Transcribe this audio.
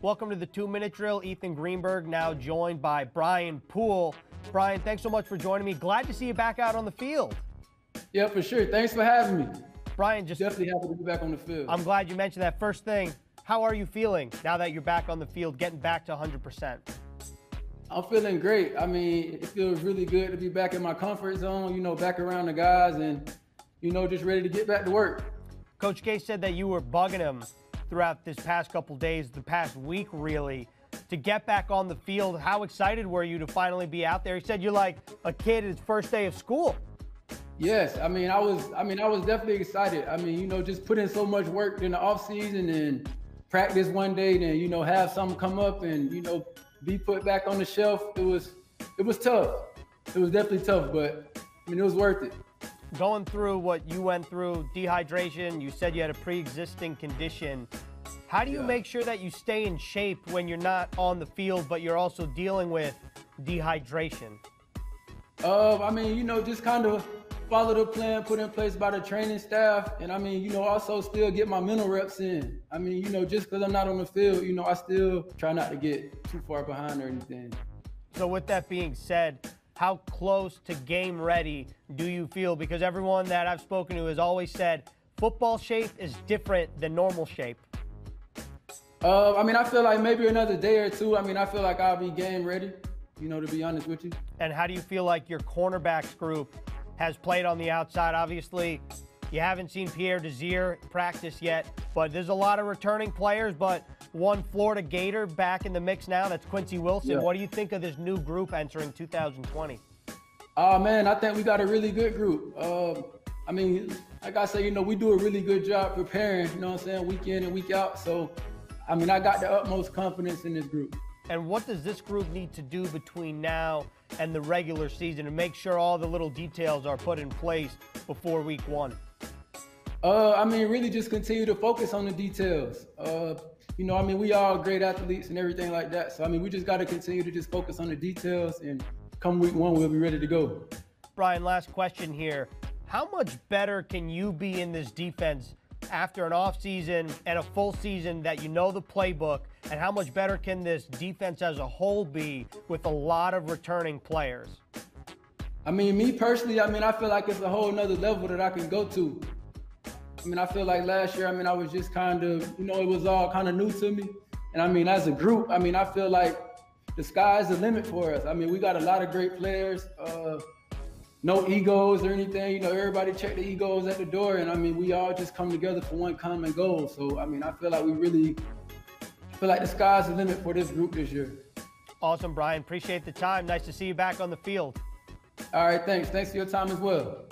Welcome to the 2-minute drill. Ethan Greenberg now joined by Brian Poole. Brian, thanks so much for joining me. Glad to see you back out on the field. Yeah, for sure. Thanks for having me. Brian, just definitely happy to be back on the field. I'm glad you mentioned that. First thing, how are you feeling now that you're back on the field, getting back to 100%? I'm feeling great. I mean, it feels really good to be back in my comfort zone, back around the guys and, just ready to get back to work. Coach K said that you were bugging him throughout this past couple days, the past week really, to get back on the field. How excited were you to finally be out there? He said you're like a kid his first day of school. Yes, I was definitely excited. Just put in so much work in the off season and practice one day, then have something come up and be put back on the shelf. It was tough. It was definitely tough, but it was worth it. Going through what you went through, dehydration, you said you had a pre-existing condition. How do you make sure that you stay in shape when you're not on the field, but you're also dealing with dehydration? Just kind of follow the plan put in place by the training staff. And also still get my mental reps in. Just because I'm not on the field, I still try not to get too far behind or anything. So with that being said, how close to game ready do you feel? Because everyone that I've spoken to has always said football shape is different than normal shape. I feel like maybe another day or two. I feel like I'll be game ready, to be honest with you. And how do you feel like your cornerbacks group has played on the outside? Obviously, you haven't seen Pierre Desir practice yet, but there's a lot of returning players, but one Florida Gator back in the mix now, that's Quincy Wilson. Yeah. What do you think of this new group entering 2020? Man, I think we got a really good group. Like I say, we do a really good job preparing, week in and week out. So, I got the utmost confidence in this group. And what does this group need to do between now and the regular season to make sure all the little details are put in place before week one? Really just continue to focus on the details. We are great athletes and everything like that. So, we just got to continue to just focus on the details, and come week one, we'll be ready to go. Brian, last question here. How much better can you be in this defense after an offseason and a full season that you know the playbook, and how much better can this defense as a whole be with a lot of returning players? Me personally, I feel like it's a whole nother level that I can go to. I feel like last year, I was just kind of, it was all kind of new to me. And as a group, I feel like the sky's the limit for us. We got a lot of great players, no egos or anything. Everybody check the egos at the door. And we all just come together for one common goal. So, I feel like the sky's the limit for this group this year. Awesome, Brian. Appreciate the time. Nice to see you back on the field. All right, thanks. Thanks for your time as well.